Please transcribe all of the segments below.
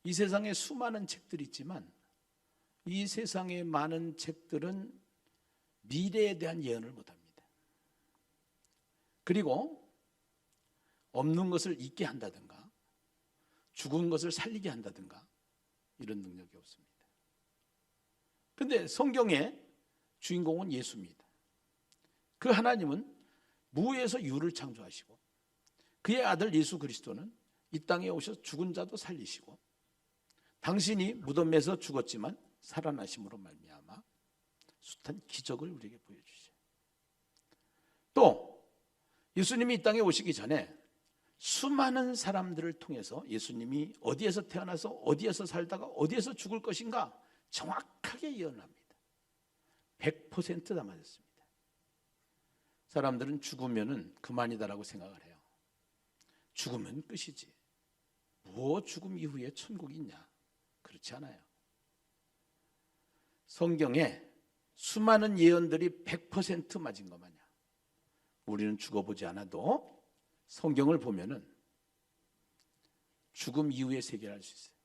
이 세상에 수많은 책들이 있지만 이 세상의 많은 책들은 미래에 대한 예언을 못합니다. 그리고 없는 것을 있게 한다든가 죽은 것을 살리게 한다든가 이런 능력이 없습니다. 그런데 성경의 주인공은 예수입니다. 그 하나님은 무에서 유를 창조하시고 그의 아들 예수 그리스도는 이 땅에 오셔서 죽은 자도 살리시고 당신이 무덤에서 죽었지만 살아나심으로 말미암아 숱한 기적을 우리에게 보여주시죠. 또 예수님이 이 땅에 오시기 전에 수많은 사람들을 통해서 예수님이 어디에서 태어나서 어디에서 살다가 어디에서 죽을 것인가 정확하게 예언합니다. 100% 다 맞았습니다. 사람들은 죽으면 그만이다라고 생각을 해요. 죽으면 끝이지. 뭐 죽음 이후에 천국이 있냐? 그렇지 않아요. 성경에 수많은 예언들이 100% 맞은 것 마냥 우리는 죽어보지 않아도 성경을 보면은 죽음 이후의 세계를 알 수 있어요.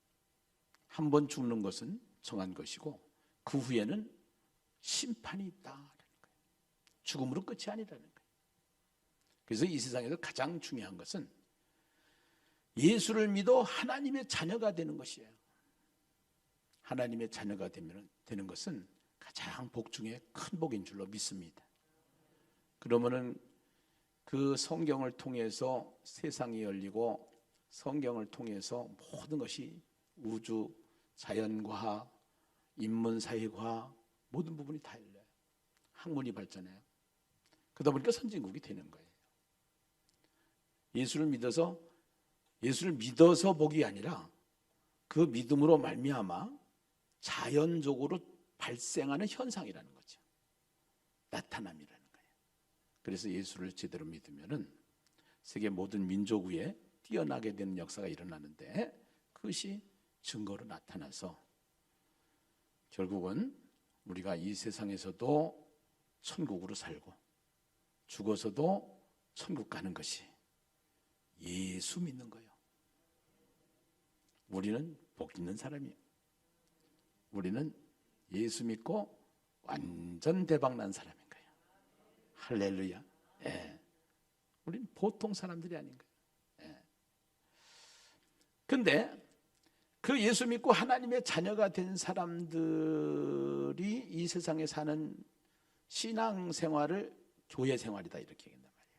한 번 죽는 것은 정한 것이고 그 후에는 심판이 있다라는 거예요. 죽음으로 끝이 아니라는 거예요. 그래서 이 세상에서 가장 중요한 것은 예수를 믿어 하나님의 자녀가 되는 것이에요. 하나님의 자녀가 되는 것은 가장 복 중에 큰 복인 줄로 믿습니다. 그러면은 그 성경을 통해서 세상이 열리고 성경을 통해서 모든 것이 우주, 자연과학, 인문사회과학 모든 부분이 다 열려요. 학문이 발전해요. 그러다 보니까 선진국이 되는 거예요. 예수를 믿어서 복이 아니라 그 믿음으로 말미암아 자연적으로 발생하는 현상이라는 거죠. 나타남이라는 거예요. 그래서 예수를 제대로 믿으면은 세계 모든 민족 위에 뛰어나게 되는 역사가 일어나는데 그것이 증거로 나타나서 결국은 우리가 이 세상에서도 천국으로 살고 죽어서도 천국 가는 것이 예수 믿는 거예요. 우리는 복 있는 사람이에요. 우리는 예수 믿고 완전 대박난 사람인 거예요. 할렐루야. 예. 우리는 보통 사람들이 아닌 거예요. 예. 근데 그 예수 믿고 하나님의 자녀가 된 사람들이 이 세상에 사는 신앙생활을 교회 생활이다 이렇게 얘기한단 말이에요.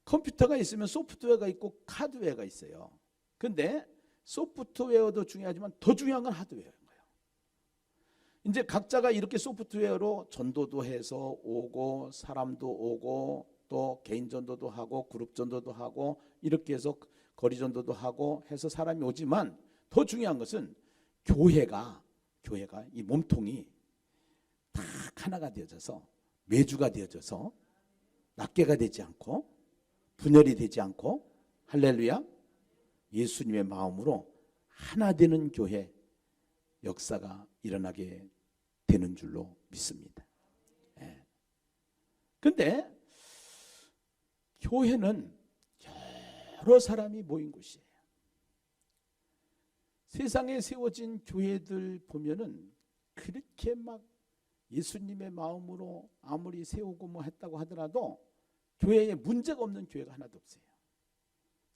컴퓨터가 있으면 소프트웨어가 있고 하드웨어가 있어요. 근데 소프트웨어도 중요하지만 더 중요한 건 하드웨어인 거예요. 이제 각자가 이렇게 소프트웨어로 전도도 해서 오고 사람도 오고 또 개인 전도도 하고 그룹 전도도 하고 이렇게 해서 거리 전도도 하고 해서 사람이 오지만 더 중요한 것은 교회가 이 몸통이 딱 하나가 되어져서 매주가 되어져서 낱개가 되지 않고 분열이 되지 않고 할렐루야 예수님의 마음으로 하나 되는 교회 역사가 일어나게 되는 줄로 믿습니다. 그런데 교회는 여러 사람이 모인 곳이에요. 세상에 세워진 교회들 보면은 그렇게 막 예수님의 마음으로 아무리 세우고 뭐 했다고 하더라도 교회에 문제가 없는 교회가 하나도 없어요.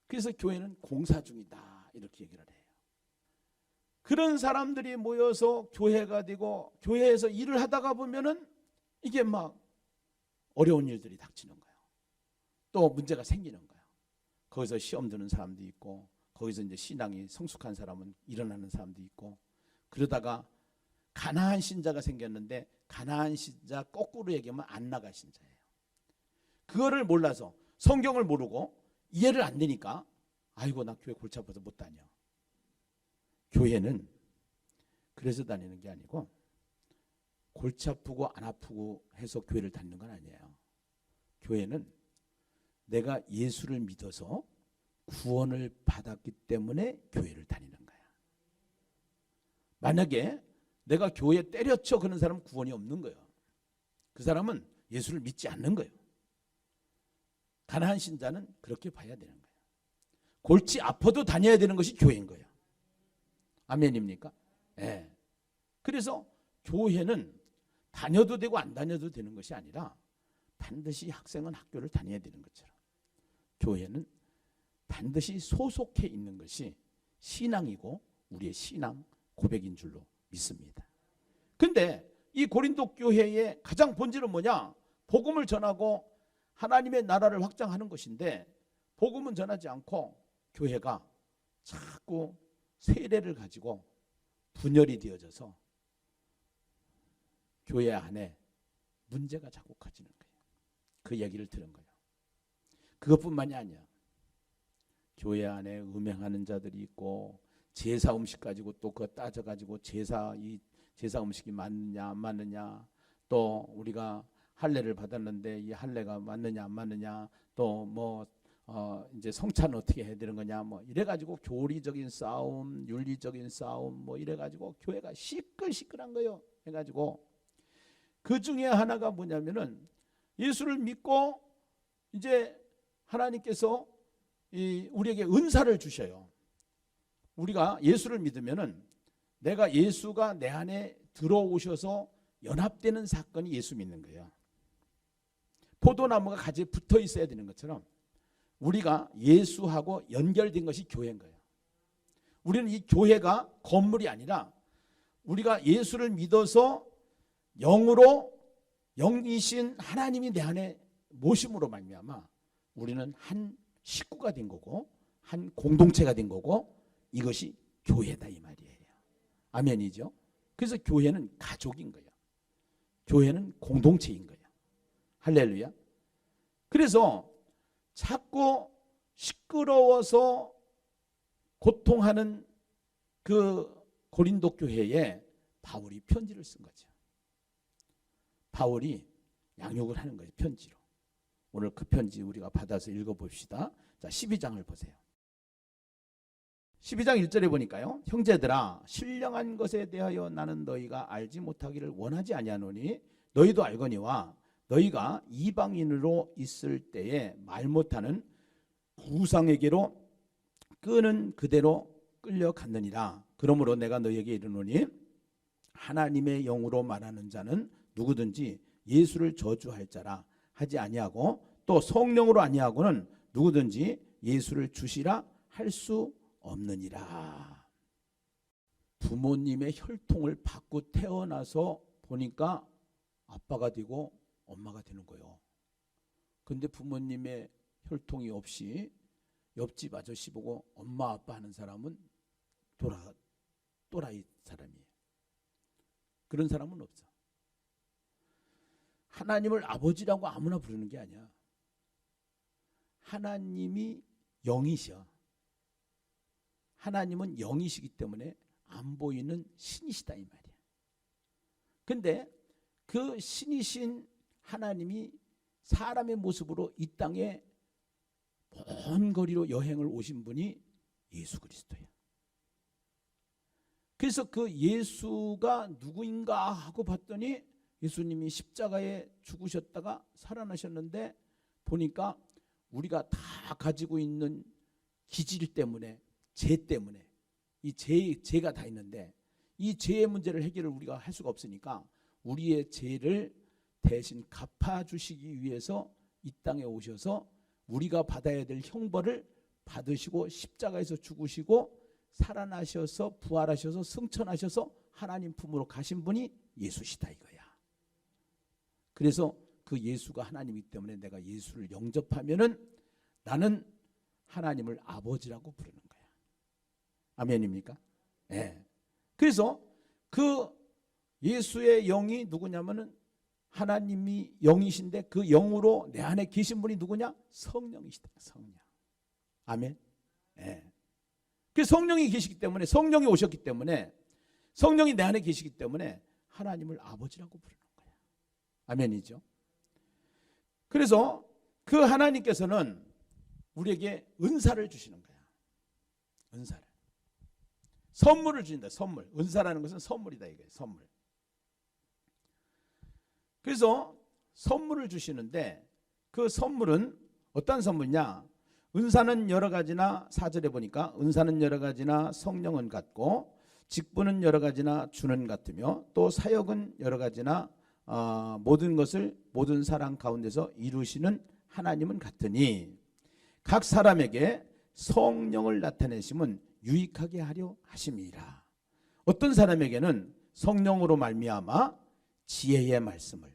그래서 교회는 공사 중이다 이렇게 얘기를 해요. 그런 사람들이 모여서 교회가 되고 교회에서 일을 하다가 보면은 이게 막 어려운 일들이 닥치는 거예요. 또 문제가 생기는 거예요. 거기서 시험 드는 사람도 있고 거기서 이제 신앙이 성숙한 사람은 일어나는 사람도 있고 그러다가 가나안 신자가 생겼는데 가나안 신자 거꾸로 얘기하면 안 나가 신자예요. 그거를 몰라서 성경을 모르고 이해를 안 되니까 아이고 나 교회 골치 아파서 못 다녀. 교회는 그래서 다니는 게 아니고 골치 아프고 안 아프고 해서 교회를 다니는 건 아니에요. 교회는 내가 예수를 믿어서 구원을 받았기 때문에 교회를 다니는 거야. 만약에 내가 교회에 때려쳐 그런 사람은 구원이 없는 거예요. 그 사람은 예수를 믿지 않는 거예요. 가나안 신자는 그렇게 봐야 되는 거예요. 골치 아파도 다녀야 되는 것이 교회인 거예요. 아멘입니까? 예. 그래서 교회는 다녀도 되고 안 다녀도 되는 것이 아니라 반드시 학생은 학교를 다녀야 되는 것처럼 교회는 반드시 소속해 있는 것이 신앙이고 우리의 신앙 고백인 줄로 믿습니다. 근데 이 고린도 교회의 가장 본질은 뭐냐? 복음을 전하고 하나님의 나라를 확장하는 것인데 복음은 전하지 않고 교회가 자꾸 세례를 가지고 분열이 되어져서 교회 안에 문제가 자꾸 커지는 거예요. 그 얘기를 들은 거예요. 그것뿐만이 아니야. 교회 안에 음행하는 자들이 있고 제사 음식 가지고 또 그거 따져가지고 제사 음식이 맞느냐 안 맞느냐, 또 우리가 할례를 받았는데 이 할례가 맞느냐 안 맞느냐, 또 뭐 이제 성찬 어떻게 해야 되는 거냐, 뭐 이래가지고 교리적인 싸움, 윤리적인 싸움, 뭐 이래가지고 교회가 시끌시끌한 거예요. 해가지고 그 중에 하나가 뭐냐면은 예수를 믿고 이제 하나님께서 우리에게 은사를 주셔요. 우리가 예수를 믿으면은 내가 예수가 내 안에 들어오셔서 연합되는 사건이 예수 믿는 거예요. 포도나무가 가지에 붙어 있어야 되는 것처럼 우리가 예수하고 연결된 것이 교회인 거예요. 우리는 이 교회가 건물이 아니라 우리가 예수를 믿어서 영이신 하나님이 내 안에 모심으로 말미암아 우리는 한 식구가 된 거고 한 공동체가 된 거고 이것이 교회다 이 말이에요. 아멘이죠. 그래서 교회는 가족인 거예요. 교회는 공동체인 거예요. 할렐루야. 그래서 자꾸 시끄러워서 고통하는 그 고린도 교회에 바울이 편지를 쓴 거죠. 바울이 양육을 하는 거예요. 편지로. 오늘 그 편지 우리가 받아서 읽어봅시다. 자, 12장을 보세요. 12장 1절에 보니까요. 형제들아 신령한 것에 대하여 나는 너희가 알지 못하기를 원하지 아니하노니 너희도 알거니와 너희가 이방인으로 있을 때에 말 못하는 우상에게로 끄는 그대로 끌려갔느니라. 그러므로 내가 너희에게 이르노니 하나님의 영으로 말하는 자는 누구든지 예수를 저주할 자라 하지 아니하고 또 성령으로 아니하고는 누구든지 예수를 주시라 할 수 없느니라. 부모님의 혈통을 받고 태어나서 보니까 아빠가 되고 엄마가 되는 거예요. 근데 부모님의 혈통이 없이 옆집 아저씨 보고 엄마 아빠 하는 사람은 또라이 사람이에요. 그런 사람은 없어. 하나님을 아버지라고 아무나 부르는 게 아니야. 하나님이 영이셔. 하나님은 영이시기 때문에 안 보이는 신이시다 이 말이야. 근데 그 신이신 하나님이 사람의 모습으로 이 땅에 먼 거리로 여행을 오신 분이 예수 그리스도예요. 그래서 그 예수가 누구인가 하고 봤더니 예수님이 십자가에 죽으셨다가 살아나셨는데 보니까 우리가 다 가지고 있는 기질 때문에 죄 때문에 이 죄가 다 있는데 이 죄의 문제를 해결을 우리가 할 수가 없으니까 우리의 죄를 대신 갚아주시기 위해서 이 땅에 오셔서 우리가 받아야 될 형벌을 받으시고 십자가에서 죽으시고 살아나셔서 부활하셔서 승천하셔서 하나님 품으로 가신 분이 예수시다 이거야. 그래서 그 예수가 하나님이기 때문에 내가 예수를 영접하면은 나는 하나님을 아버지라고 부르는 거야. 아멘입니까? 네. 그래서 그 예수의 영이 누구냐면은 하나님이 영이신데 그 영으로 내 안에 계신 분이 누구냐? 성령이시다. 성령. 아멘. 네. 그 성령이 계시기 때문에 성령이 오셨기 때문에 성령이 내 안에 계시기 때문에 하나님을 아버지라고 부르는 거야. 아멘이죠. 그래서 그 하나님께서는 우리에게 은사를 주시는 거야. 은사를. 선물을 주신다. 선물. 은사라는 것은 선물이다 이거예요. 선물. 그래서 선물을 주시는데 그 선물은 어떤 선물이냐? 은사는 여러 가지나 4절에 보니까 은사는 여러 가지나 성령은 같고 직분은 여러 가지나 주는 같으며 또 사역은 여러 가지나 모든 것을 모든 사람 가운데서 이루시는 하나님은 같으니 각 사람에게 성령을 나타내심은 유익하게 하려 하심이라. 어떤 사람에게는 성령으로 말미암아 지혜의 말씀을,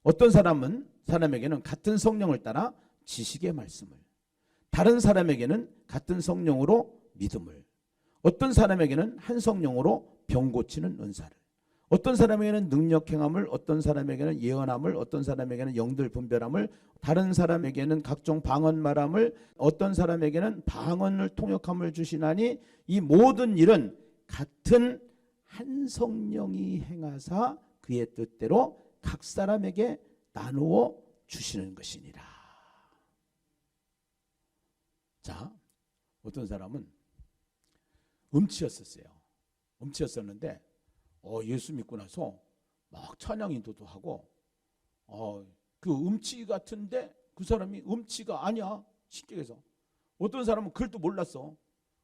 어떤 사람에게는 같은 성령을 따라 지식의 말씀을, 다른 사람에게는 같은 성령으로 믿음을, 어떤 사람에게는 한 성령으로 병 고치는 은사를, 어떤 사람에게는 능력 행함을, 어떤 사람에게는 예언함을, 어떤 사람에게는 영들 분별함을, 다른 사람에게는 각종 방언 말함을, 어떤 사람에게는 방언을 통역함을 주시나니 이 모든 일은 같은 한 성령이 행하사 그의 뜻대로 각 사람에게 나누어 주시는 것이니라. 자, 어떤 사람은 음치였었어요. 음치였었는데 예수 믿고 나서 막 찬양 인도도 하고 그 음치 같은데 그 사람이 음치가 아니야. 쉽게 해서 어떤 사람은 글도 몰랐어.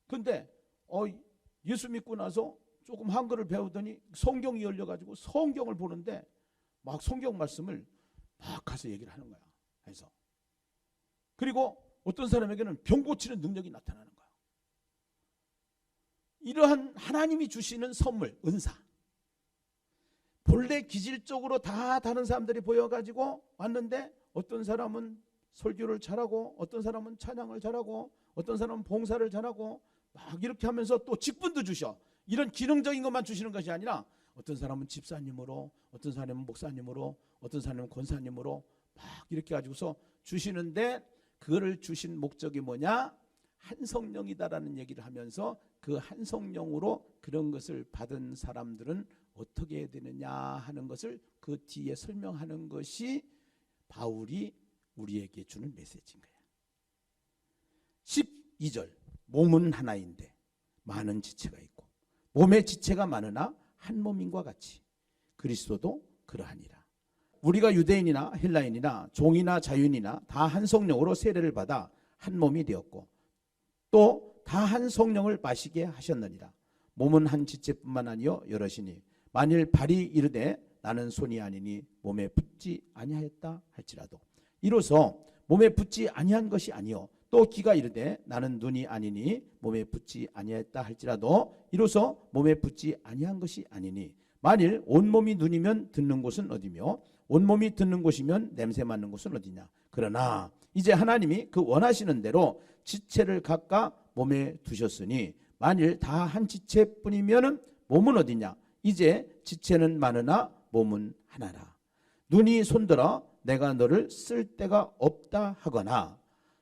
근데 예수 믿고 나서 조금 한글을 배우더니 성경이 열려가지고 성경을 보는데 막 성경 말씀을 막 가서 얘기를 하는 거야. 그래서 그리고 어떤 사람에게는 병 고치는 능력이 나타나는 거야. 이러한 하나님이 주시는 선물, 은사. 본래 기질적으로 다 다른 사람들이 보여가지고 왔는데 어떤 사람은 설교를 잘하고 어떤 사람은 찬양을 잘하고 어떤 사람은 봉사를 잘하고 막 이렇게 하면서 또 직분도 주셔. 이런 기능적인 것만 주시는 것이 아니라 어떤 사람은 집사님으로, 어떤 사람은 목사님으로, 어떤 사람은 권사님으로 막 이렇게 가지고서 주시는데 그거를 주신 목적이 뭐냐? 한 성령이다라는 얘기를 하면서 그 한 성령으로 그런 것을 받은 사람들은 어떻게 해야 되느냐 하는 것을 그 뒤에 설명하는 것이 바울이 우리에게 주는 메시지인 거야. 12절 몸은 하나인데 많은 지체가 있고 몸의 지체가 많으나 한 몸인과 같이 그리스도도 그러하니라. 우리가 유대인이나 헬라인이나 종이나 자유인이나 다 한 성령으로 세례를 받아 한 몸이 되었고 또 다 한 성령을 마시게 하셨느니라. 몸은 한 지체뿐만 아니요 여럿이니 만일 발이 이르되 나는 손이 아니니 몸에 붙지 아니하였다 할지라도 이로써 몸에 붙지 아니한 것이 아니요 또 귀가 이르되 나는 눈이 아니니 몸에 붙지 아니하였다 할지라도 이로써 몸에 붙지 아니한 것이 아니니 만일 온몸이 눈이면 듣는 곳은 어디며 온몸이 듣는 곳이면 냄새 맡는 곳은 어디냐. 그러나 이제 하나님이 그 원하시는 대로 지체를 각각 몸에 두셨으니 만일 다 한 지체뿐이면 몸은 어디냐. 이제 지체는 많으나 몸은 하나라. 눈이 손들어 내가 너를 쓸 데가 없다 하거나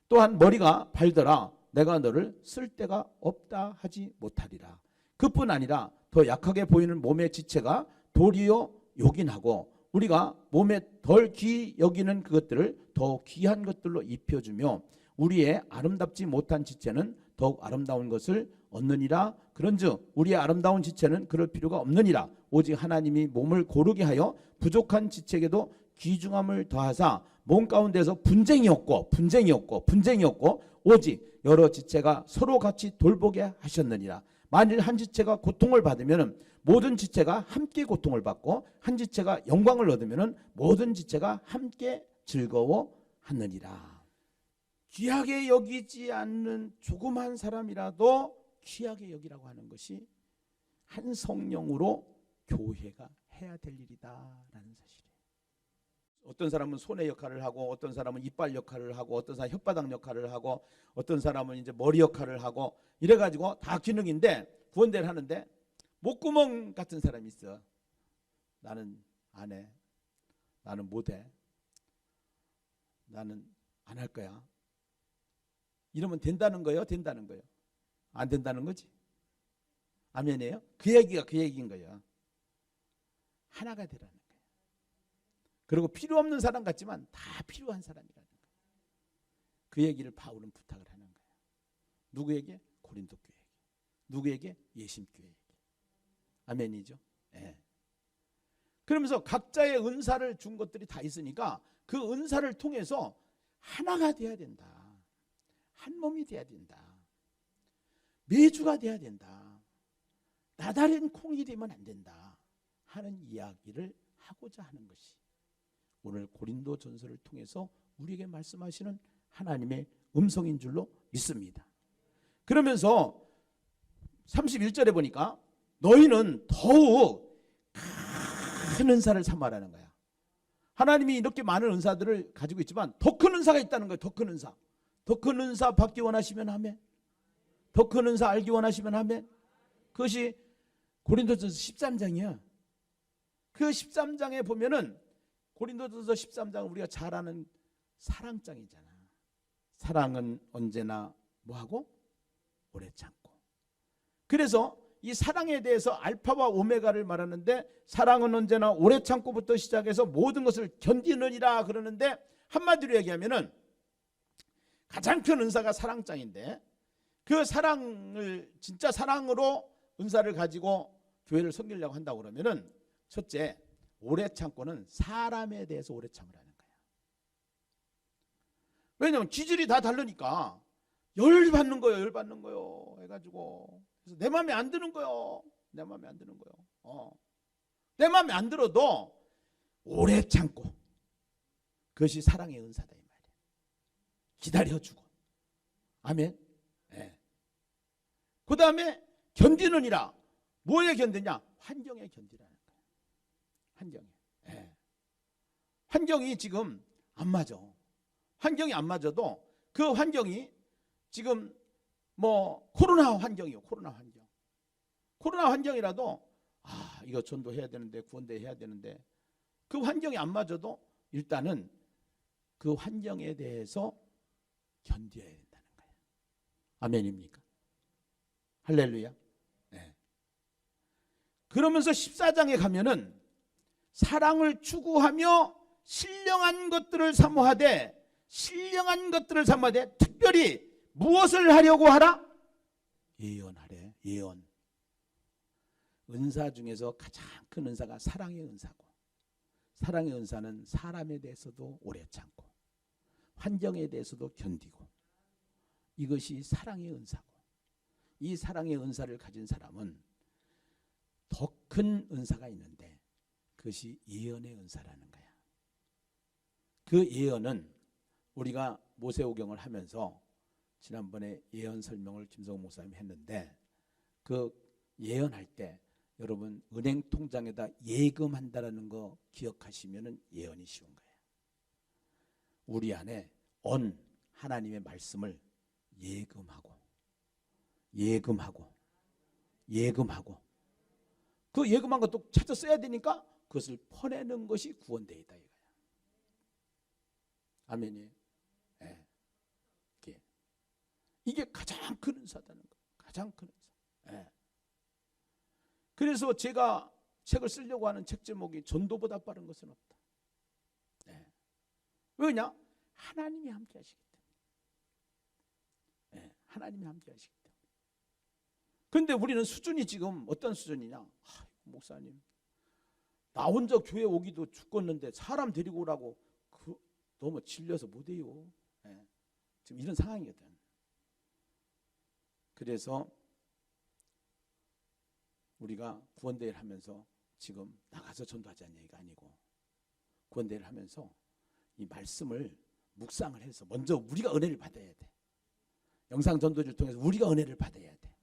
또한 머리가 발더라 내가 너를 쓸 데가 없다 하지 못하리라. 그뿐 아니라 더 약하게 보이는 몸의 지체가 도리어 요긴하고 우리가 몸에 덜 귀히 여기는 그것들을 더 귀한 것들로 입혀주며 우리의 아름답지 못한 지체는 더욱 아름다운 것을 얻느니라. 그런즉 우리의 아름다운 지체는 그럴 필요가 없느니라. 오직 하나님이 몸을 고르게 하여 부족한 지체에게도 귀중함을 더하사 몸 가운데서 분쟁이 없고 오직 여러 지체가 서로 같이 돌보게 하셨느니라. 만일 한 지체가 고통을 받으면 모든 지체가 함께 고통을 받고 한 지체가 영광을 얻으면 모든 지체가 함께 즐거워하느니라. 귀하게 여기지 않는 조그만 사람이라도 귀하게 여기라고 하는 것이 한 성령으로 교회가 해야 될 일이다라는 사실이에요. 어떤 사람은 손의 역할을 하고 어떤 사람은 이빨 역할을 하고 어떤 사람은 혓바닥 역할을 하고 어떤 사람은 이제 머리 역할을 하고 이래가지고 다 기능인데 구원대를 하는데 목구멍 같은 사람이 있어. 나는 안 해. 나는 못 해. 나는 안 할 거야. 이러면 된다는 거예요? 된다는 거예요? 안 된다는 거지? 아멘이에요? 그 얘기가 그 얘기인 거예요. 하나가 되라는 거예요. 그리고 필요 없는 사람 같지만 다 필요한 사람이라는 거예요. 그 얘기를 바울은 부탁을 하는 거예요. 누구에게? 고린도 교회에게. 누구에게? 예심교회에게. 아멘이죠? 네. 그러면서 각자의 은사를 준 것들이 다 있으니까 그 은사를 통해서 하나가 돼야 된다. 한 몸이 돼야 된다. 매주가 돼야 된다. 나다른 콩이 되면 안 된다 하는 이야기를 하고자 하는 것이 오늘 고린도전서를 통해서 우리에게 말씀하시는 하나님의 음성인 줄로 믿습니다. 그러면서 31절에 보니까 너희는 더욱 큰 은사를 삼아라는 거야. 하나님이 이렇게 많은 은사들을 가지고 있지만 더 큰 은사가 있다는 거예요. 더 큰 은사. 더 큰 은사 받기 원하시면 아멘. 더 큰 은사 알기 원하시면 아멘. 그것이 고린도전서 13장이야. 그 13장에 보면은 고린도전서 13장은 우리가 잘 아는 사랑장이잖아. 사랑은 언제나 뭐하고? 오래 참고. 그래서 이 사랑에 대해서 알파와 오메가를 말하는데 사랑은 언제나 오래 참고부터 시작해서 모든 것을 견디느니라 그러는데 한마디로 얘기하면은 가장 큰 은사가 사랑장인데 그 사랑을 진짜 사랑으로 은사를 가지고 교회를 섬기려고 한다고 그러면은 첫째 오래 참고는 사람에 대해서 오래 참으라는 거야. 왜냐하면 기질이 다 다르니까 열 받는 거요 해가지고 그래서 내 마음에 안 드는 거요. 내 마음에 안 드는 거요. 내 마음에 안 들어도 오래 참고 그것이 사랑의 은사다 이 말이야. 기다려주고 아멘. 네. 그 다음에 견디느니라. 뭐에 견디냐? 환경에 견디라는 거야. 환경에. 네. 환경이 지금 안 맞아. 환경이 안 맞아도 그 환경이 지금 뭐 코로나 환경이요. 코로나 환경. 코로나 환경이라도 이거 전도해야 되는데 구원대 해야 되는데 그 환경이 안 맞아도 일단은 그 환경에 대해서 견뎌야 된다는 거예요. 아멘입니까? 할렐루야. 네. 그러면서 14장에 가면은 사랑을 추구하며 신령한 것들을 사모하되 특별히 무엇을 하려고 하라? 예언하래. 예언. 은사 중에서 가장 큰 은사가 사랑의 은사고 사랑의 은사는 사람에 대해서도 오래 참고 환경에 대해서도 견디고 이것이 사랑의 은사고 이 사랑의 은사를 가진 사람은 더 큰 은사가 있는데 그것이 예언의 은사라는 거야. 그 예언은 우리가 모세오경을 하면서 지난번에 예언 설명을 김성호 목사님이 했는데 그 예언할 때 여러분 은행 통장에다 예금한다라는 거 기억하시면은 예언이 쉬운 거예요. 우리 안에 하나님의 말씀을 예금하고 그 예금한 것도 찾아 써야 되니까 그것을 퍼내는 것이 구원대이다 이거야. 아멘이에요. 네. 이게 가장 큰 은사다는 거예요. 가장 큰 은사. 네. 그래서 제가 책을 쓰려고 하는 책 제목이 전도보다 빠른 것은 없다. 네. 왜냐? 하나님이 함께 하시기 때문에. 네. 하나님이 함께 하시기 때문에. 그런데 우리는 수준이 지금 어떤 수준이냐? 목사님, 나 혼자 교회 오기도 죽겠는데 사람 데리고 오라고 너무 질려서 못해요. 네. 지금 이런 상황이거든. 그래서 우리가 구원대회를 하면서 지금 나가서 전도하자는 얘기가 아니고 구원대회를 하면서 이 말씀을 묵상을 해서 먼저 우리가 은혜를 받아야 돼. 영상 전도를 통해서 우리가 은혜를 받아야 돼.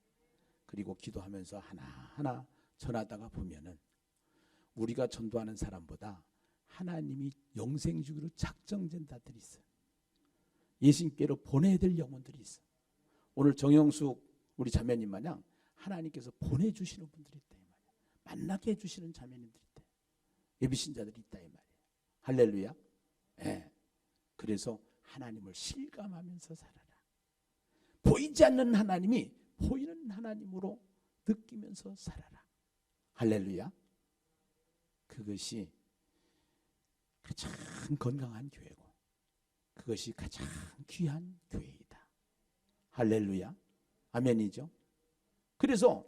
그리고 기도하면서 하나하나 전하다가 보면은 우리가 전도하는 사람보다 하나님이 영생 주기로 작정된 자들이 있어요. 예수님께로 보내야 될 영혼들이 있어. 오늘 정영숙 우리 자매님 마냥 하나님께서 보내주시는 분들이 있다 이 말이야. 만나게 해주시는 자매님들이 있다. 예비신자들이 있다 이 말이야. 할렐루야. 네. 그래서 하나님을 실감하면서 살아라. 보이지 않는 하나님이 보이는 하나님으로 느끼면서 살아라. 할렐루야. 그것이 가장 건강한 교회고 그것이 가장 귀한 교회이다. 할렐루야. 아멘이죠. 그래서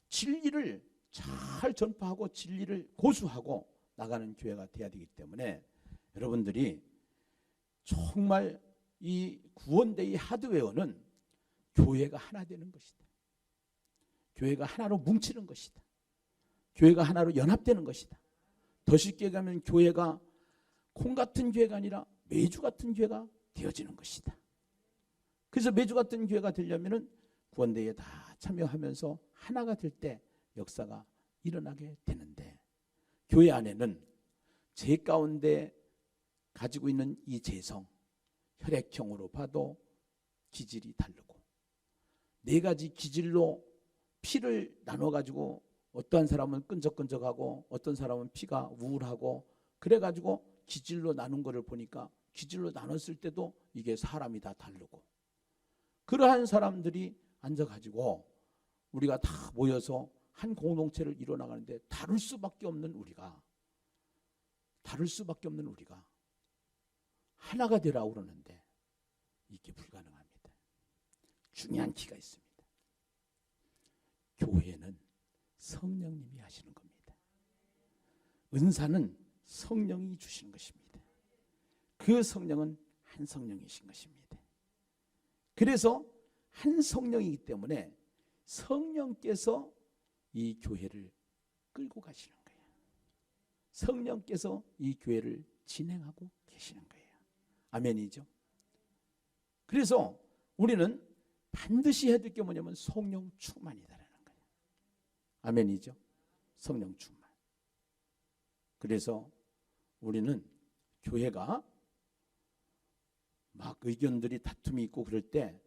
진리를 잘 전파하고 진리를 고수하고 나가는 교회가 돼야 되기 때문에 여러분들이 정말 이 구원대의 하드웨어는 교회가 하나 되는 것이다. 교회가 하나로 뭉치는 것이다. 교회가 하나로 연합되는 것이다. 더 쉽게 가면 교회가 콩 같은 교회가 아니라 메주 같은 교회가 되어지는 것이다. 그래서 메주 같은 교회가 되려면 구원대회에 다 참여하면서 하나가 될 때 역사가 일어나게 되는데, 교회 안에는 제 가운데 가지고 있는 이 재성, 혈액형으로 봐도 기질이 다르고, 네 가지 기질로 피를 나눠가지고 어떠한 사람은 끈적끈적하고 어떤 사람은 피가 우울하고, 그래가지고 기질로 나눈 거를 보니까 기질로 나눴을 때도 이게 사람이 다 다르고, 그러한 사람들이 앉아가지고 우리가 다 모여서 한 공동체를 이뤄나가는데 다를 수밖에 없는 우리가 하나가 되라고 그러는데 이게 불가능합니다. 중요한 키가 있습니다. 교회는 성령님이 하시는 겁니다. 은사는 성령이 주시는 것입니다. 그 성령은 한 성령이신 것입니다. 그래서 한 성령이기 때문에 성령께서 이 교회를 끌고 가시는 거예요. 성령께서 이 교회를 진행하고 계시는 거예요. 아멘이죠. 그래서 우리는 반드시 해야 될 게 뭐냐면 성령 충만이다라는 거예요. 아멘이죠. 성령 충만. 그래서 우리는 교회가 막 의견들이 다툼이 있고 그럴 때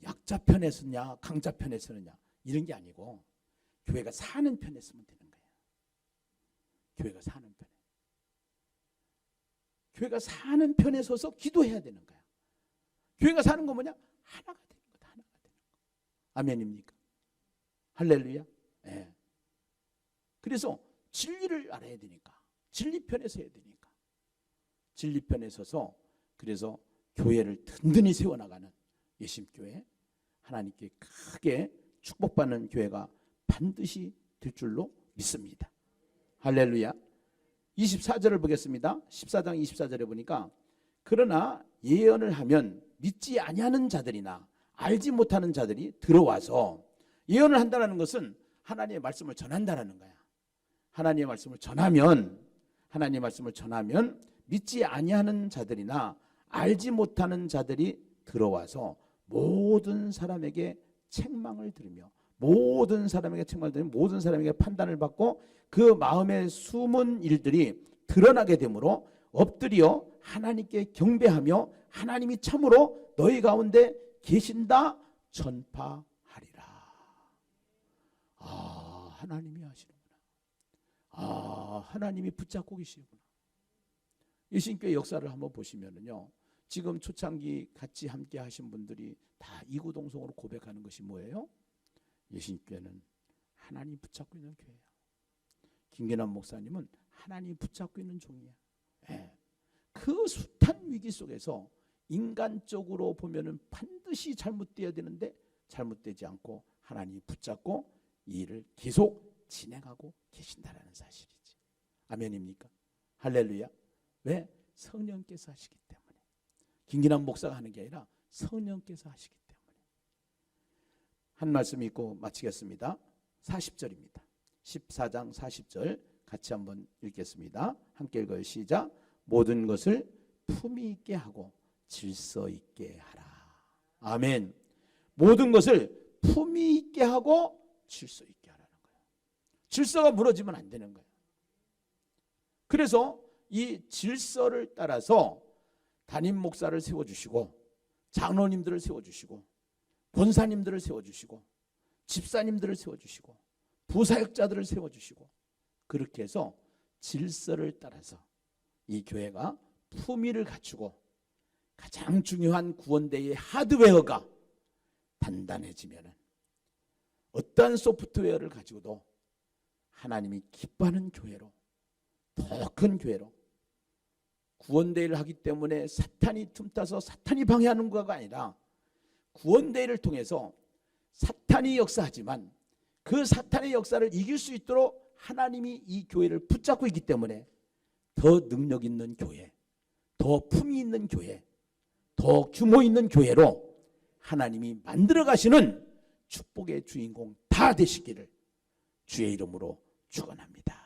약자 편에 서냐 강자 편에 서느냐 이런 게 아니고 교회가 사는 편에 서면 되는 거예요. 교회가 사는 편에. 교회가 사는 편에 서서 기도해야 되는 거야. 교회가 사는 건 뭐냐? 하나가 되는 거다. 하나가 되는 거. 아멘입니까? 할렐루야. 네. 그래서 진리를 알아야 되니까, 진리 편에 서야 되니까, 진리 편에 서서 그래서 교회를 든든히 세워나가는 예심교회, 하나님께 크게 축복받는 교회가 반드시 될 줄로 믿습니다. 할렐루야. 24절을 보겠습니다. 14장 24절에 보니까, 그러나 예언을 하면 믿지 아니하는 자들이나 알지 못하는 자들이 들어와서, 예언을 한다는 것은 하나님의 말씀을 전한다는 거야. 하나님의 말씀을 전하면 믿지 아니하는 자들이나 알지 못하는 자들이 들어와서 모든 사람에게 책망을 들으며, 모든 사람에게 판단을 받고 그 마음의 숨은 일들이 드러나게 되므로 엎드려 하나님께 경배하며 하나님이 참으로 너희 가운데 계신다 전파하리라. 하나님이 하시는구나. 하나님이 붙잡고 계시구나. 예신교회 역사를 한번 보시면은요, 지금 초창기 같이 함께 하신 분들이 다 이구동성으로 고백하는 것이 뭐예요? 예신교회는 하나님 붙잡고 있는 교회야. 김계남 목사님은 하나님 붙잡고 있는 종이야. 네. 그 숱한 위기 속에서 인간적으로 보면은 반드시 잘못되어야 되는데 잘못되지 않고 하나님이 붙잡고 이 일을 계속 진행하고 계신다라는 사실이지. 아멘입니까? 할렐루야. 왜? 성령께서 하시기 때문에. 김기남 목사가 하는 게 아니라 성령께서 하시기 때문에. 한 말씀 읽고 마치겠습니다. 40절입니다. 14장 40절 같이 한번 읽겠습니다. 함께 읽어요. 시작. 모든 것을 품위 있게 하고 질서 있게 하라. 아멘. 모든 것을 품위 있게 하고 질서 있게 하라는 거예요. 질서가 무너지면 안 되는 거예요. 그래서 이 질서를 따라서 담임 목사를 세워주시고, 장로님들을 세워주시고, 권사님들을 세워주시고, 집사님들을 세워주시고, 부사역자들을 세워주시고, 그렇게 해서 질서를 따라서 이 교회가 품위를 갖추고 가장 중요한 구원대의 하드웨어가 단단해지면 어떠한 소프트웨어를 가지고도 하나님이 기뻐하는 교회로, 더 큰 교회로, 구원대회를 하기 때문에 사탄이 틈타서 사탄이 방해하는 것가 아니라 구원대회를 통해서 사탄이 역사하지만 그 사탄의 역사를 이길 수 있도록 하나님이 이 교회를 붙잡고 있기 때문에 더 능력 있는 교회, 더 품위 있는 교회, 더 규모 있는 교회로 하나님이 만들어 가시는 축복의 주인공 다 되시기를 주의 이름으로 축원합니다.